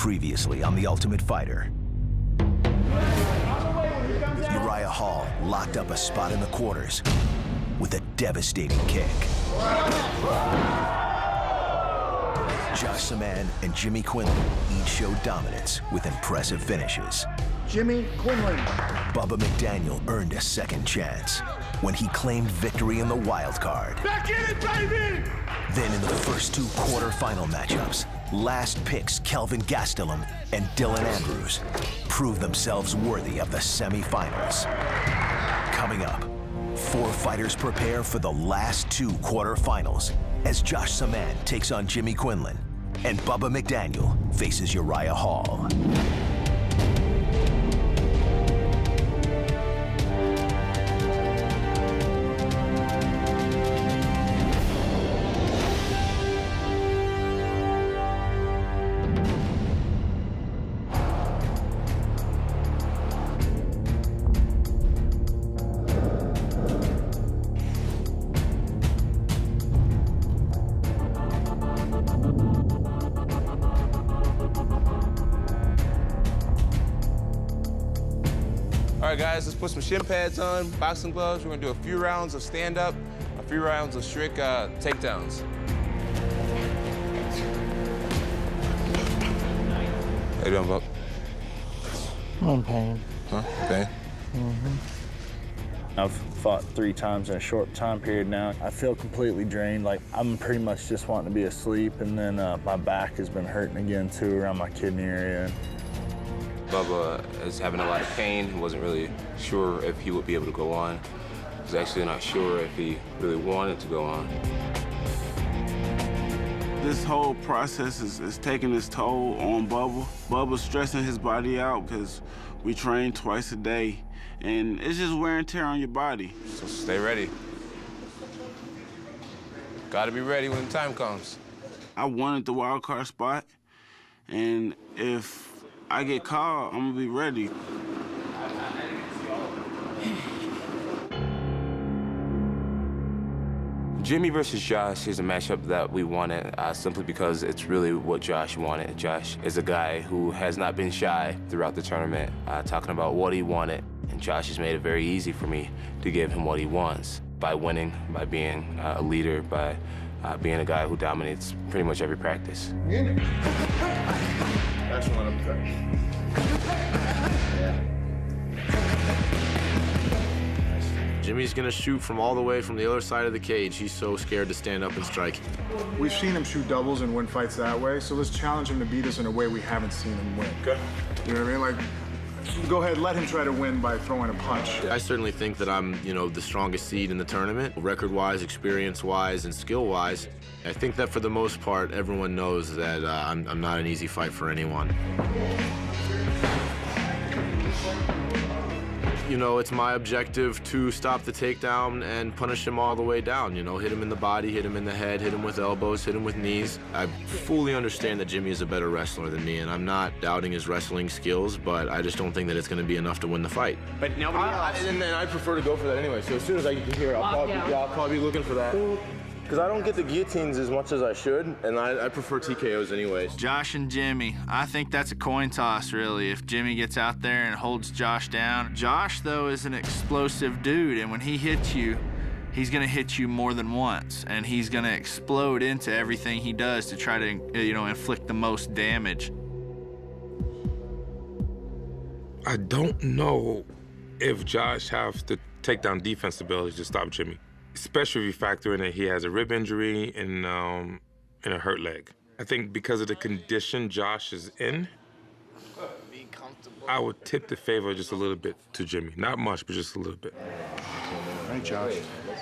Previously on The Ultimate Fighter. Uriah Hall locked up a spot in the quarters with a devastating kick. Josh Saman and Jimmy Quinlan each showed dominance with impressive finishes. Jimmy Quinlan. Bubba McDaniel earned a second chance when he claimed victory in the wild card. Back in it, baby! Then in the first two quarterfinal matchups, last picks Kelvin Gastelum and Dylan Andrews proved themselves worthy of the semifinals. Coming up, four fighters prepare for the last two quarterfinals as Josh Saman takes on Jimmy Quinlan and Bubba McDaniel faces Uriah Hall. All right, guys, let's put some shin pads on, boxing gloves. We're gonna do a few rounds of stand-up, a few rounds of strict takedowns. How you doing, Buck? I'm in pain. Huh? Pain? I've fought 3 times in a short time period now. I feel completely drained. Like, I'm pretty much just wanting to be asleep, and then my back has been hurting again, too, around my kidney area. Bubba is having a lot of pain. He wasn't really sure if he would be able to go on. He was actually not sure if he really wanted to go on. This whole process is taking its toll on Bubba. Bubba's stressing his body out because we train twice a day, and it's just wear and tear on your body. So stay ready. Gotta be ready when the time comes. I wanted the wild card spot, and if I get called, I'm gonna be ready. Jimmy versus Josh is a matchup that we wanted simply because it's really what Josh wanted. Josh is a guy who has not been shy throughout the tournament, talking about what he wanted. And Josh has made it very easy for me to give him what he wants by winning, by being a leader, by being a guy who dominates pretty much every practice. That's one of them. Jimmy's gonna shoot from all the way from the other side of the cage. He's so scared to stand up and strike. We've seen him shoot doubles and win fights that way, so let's challenge him to beat us in a way we haven't seen him win. Okay. You know what I mean? Like, go ahead, let him try to win by throwing a punch. I certainly think that I'm, the strongest seed in the tournament, record-wise, experience-wise, and skill-wise. I think that for the most part, everyone knows that I'm not an easy fight for anyone. It's my objective to stop the takedown and punish him all the way down. Hit him in the body, hit him in the head, hit him with elbows, hit him with knees. I fully understand that Jimmy is a better wrestler than me, and I'm not doubting his wrestling skills, but I just don't think that it's going to be enough to win the fight. But nobody else. And I prefer to go for that anyway, so as soon as I get to here, I'll probably be looking for that. Because I don't get the guillotines as much as I should, and I prefer TKOs anyways. Josh and Jimmy, I think that's a coin toss, really, if Jimmy gets out there and holds Josh down. Josh, though, is an explosive dude, and when he hits you, he's gonna hit you more than once, and he's gonna explode into everything he does to try to, inflict the most damage. I don't know if Josh has the takedown defense ability to stop Jimmy, especially if you factor in that he has a rib injury and a hurt leg. I think because of the condition Josh is in, I would tip the favor just a little bit to Jimmy. Not much, but just a little bit. Hey, Josh.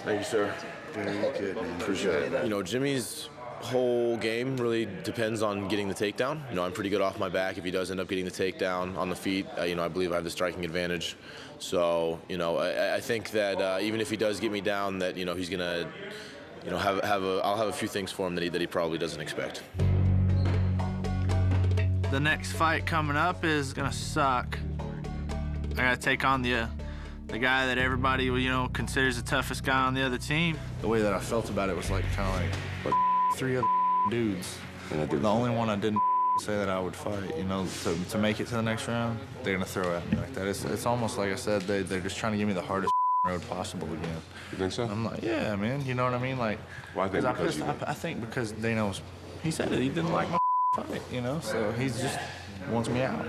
Thank you, sir. Very good, man. Appreciate it. Jimmy's whole game really depends on getting the takedown. I'm pretty good off my back. If he does end up getting the takedown on the feet, I believe I have the striking advantage. So, I think that even if he does get me down, that, he's gonna, I'll have a few things for him that he probably doesn't expect. The next fight coming up is gonna suck. I gotta take on the guy that everybody, considers the toughest guy on the other team. The way that I felt about it was like kind of like 3 other dudes. The only one I didn't say that I would fight, you know, to make it to the next round, they're gonna throw at me like that. It's almost like I said, they're just trying to give me the hardest road possible again. You think so? I'm like, yeah, man, you know what I mean? Like, Why think because I think because they know, he said it, he didn't like my fight, you know, so he just wants me out.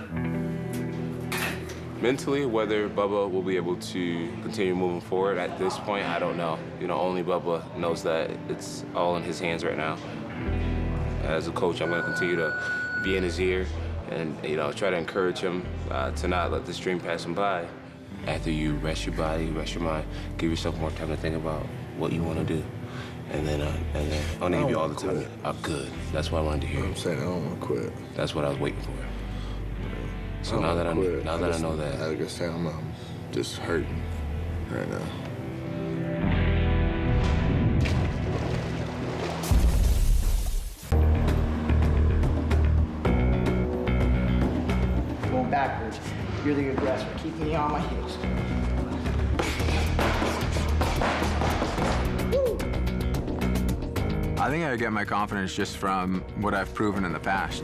Mentally, whether Bubba will be able to continue moving forward at this point, I don't know. You know, only Bubba knows that it's all in his hands right now. As a coach, I'm going to continue to be in his ear and, you know, try to encourage him to not let this dream pass him by. After you rest your body, rest your mind, give yourself more time to think about what you want to do. And then I'm going to give you all the time. Good. That's what I wanted to hear. I'm saying I don't want to quit. That's what I was waiting for. So now that I know that. Like I say, I'm just hurting right now. Going backwards. You're the aggressor. Keep me on my heels. I think I get my confidence just from what I've proven in the past.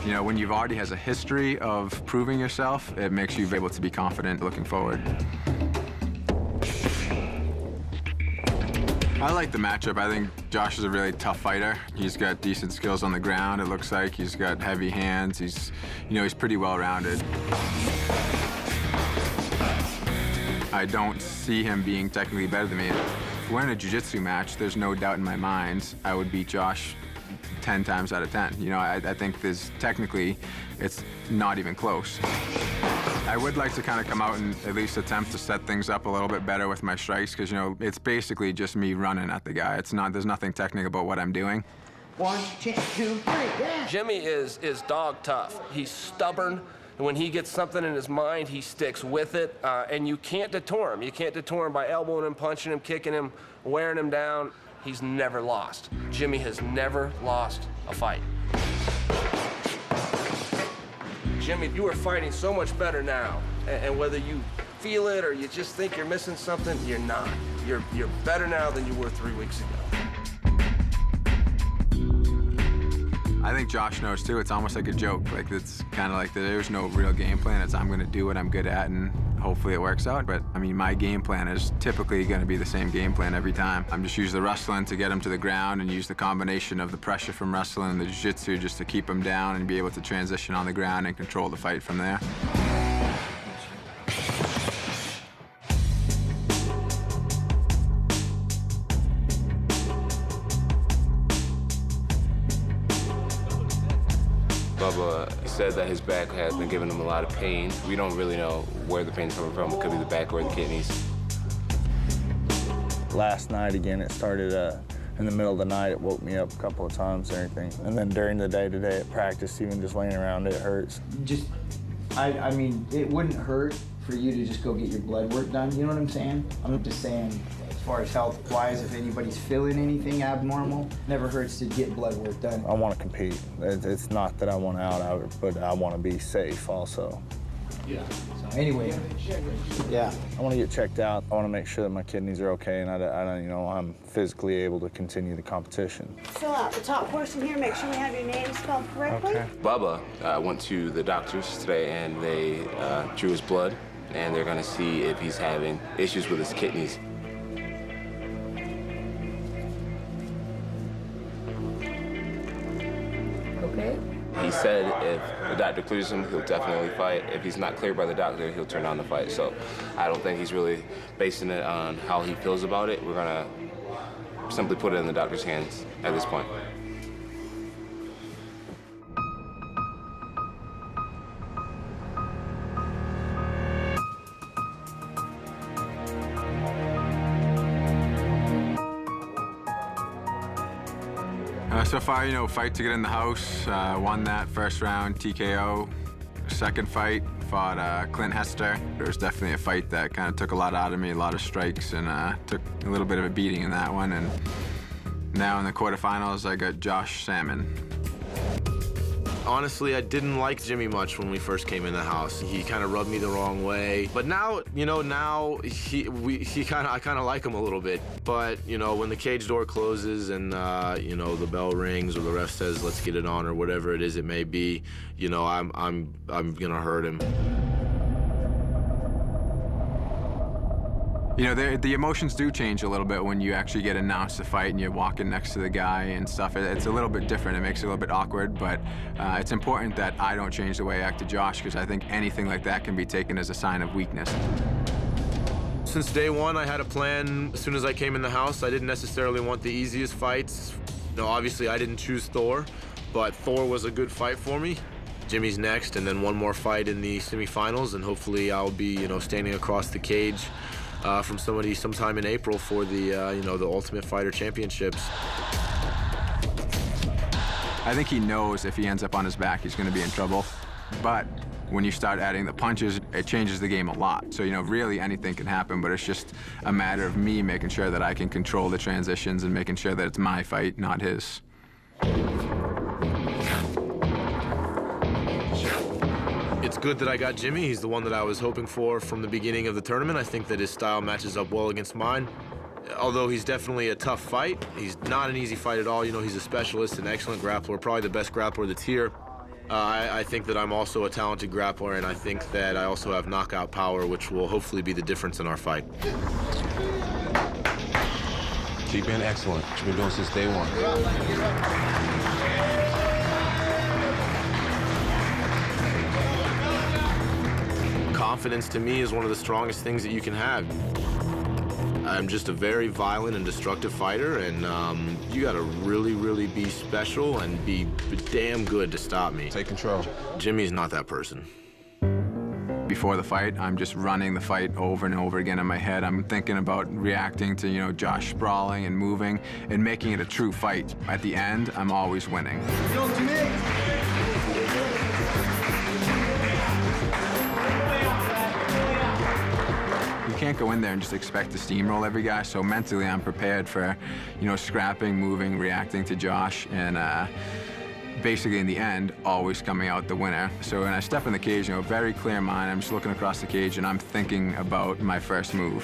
You know, when you've already has a history of proving yourself, it makes you able to be confident looking forward. I like the matchup. I think Josh is a really tough fighter. He's got decent skills on the ground, it looks like. He's got heavy hands. He's pretty well-rounded. I don't see him being technically better than me. If we're in a jiu-jitsu match, there's no doubt in my mind I would beat Josh 10 times out of 10. You know, I think technically, it's not even close. I would like to kind of come out and at least attempt to set things up a little bit better with my strikes, because, you know, it's basically just me running at the guy. There's nothing technical about what I'm doing. 1, 2, 3, yeah. Jimmy is dog tough. He's stubborn. And when he gets something in his mind, he sticks with it, and you can't detour him. You can't detour him by elbowing him, punching him, kicking him, wearing him down. He's never lost. Jimmy has never lost a fight. Jimmy, you are fighting so much better now, and whether you feel it or you just think you're missing something, you're not. You're better now than you were 3 weeks ago. I think Josh knows too. It's almost like a joke. Like, it's kind of like there's no real game plan. It's I'm going to do what I'm good at and hopefully it works out. But I mean, my game plan is typically going to be the same game plan every time. I'm just use the wrestling to get him to the ground and use the combination of the pressure from wrestling and the jiu-jitsu just to keep him down and be able to transition on the ground and control the fight from there. Bubba said that his back has been giving him a lot of pain. We don't really know where the pain's coming from. It could be the back or the kidneys. Last night, again, it started in the middle of the night. It woke me up a couple of times and everything. And then during the day today at practice, even just laying around, it hurts. I mean, it wouldn't hurt for you to just go get your blood work done. You know what I'm saying? I'm just saying, as far as health-wise, if anybody's feeling anything abnormal, never hurts to get blood work done. I want to compete. It's not that I want out, but I want to be safe also. Yeah. So anyway, yeah. I want to get checked out. I want to make sure that my kidneys are okay and I'm physically able to continue the competition. Fill out the top portion here. Make sure we have your name spelled correctly. Okay. Bubba went to the doctors today and they drew his blood and they're going to see if he's having issues with his kidneys. Okay. He said if the doctor clears him, he'll definitely fight. If he's not cleared by the doctor, he'll turn down the fight. So I don't think he's really basing it on how he feels about it. We're gonna simply put it in the doctor's hands at this point. So far, fight to get in the house. Won that first round TKO. Second fight, fought Clint Hester. It was definitely a fight that kind of took a lot out of me, a lot of strikes, and took a little bit of a beating in that one. And now in the quarterfinals, I got Josh Salmon. Honestly, I didn't like Jimmy much when we first came in the house. He kind of rubbed me the wrong way. But now, you know, I kind of like him a little bit. But, you know, when the cage door closes and, you know, the bell rings or the ref says, let's get it on or whatever it is it may be, you know, I'm gonna hurt him. You know, the emotions do change a little bit when you actually get announced the fight and you're walking next to the guy and stuff. It's a little bit different. It makes it a little bit awkward, but it's important that I don't change the way I act to Josh, because I think anything like that can be taken as a sign of weakness. Since day one, I had a plan. As soon as I came in the house, I didn't necessarily want the easiest fights. You know, obviously, I didn't choose Thor, but Thor was a good fight for me. Jimmy's next, and then one more fight in the semifinals, and hopefully I'll be, you know, standing across the cage from somebody sometime in April for the, you know, the Ultimate Fighter Championships. I think he knows if he ends up on his back, he's going to be in trouble. But when you start adding the punches, it changes the game a lot. So, you know, really anything can happen, but it's just a matter of me making sure that I can control the transitions and making sure that it's my fight, not his. It's good that I got Jimmy. He's the one that I was hoping for from the beginning of the tournament. I think that his style matches up well against mine. Although he's definitely a tough fight, he's not an easy fight at all. You know, he's a specialist, an excellent grappler, probably the best grappler that's here. I think that I'm also a talented grappler, and I think that I also have knockout power, which will hopefully be the difference in our fight. You've been excellent. You've been doing since day one. Confidence to me is one of the strongest things that you can have. I'm just a very violent and destructive fighter, and you gotta really, really be special and be damn good to stop me. Take control. Jimmy's not that person. Before the fight, I'm just running the fight over and over again in my head. I'm thinking about reacting to, you know, Josh sprawling and moving and making it a true fight. At the end, I'm always winning. You can't go in there and just expect to steamroll every guy, so mentally I'm prepared for, you know, scrapping, moving, reacting to Josh, and basically in the end, always coming out the winner. So when I step in the cage, you know, very clear mind, I'm just looking across the cage and I'm thinking about my first move.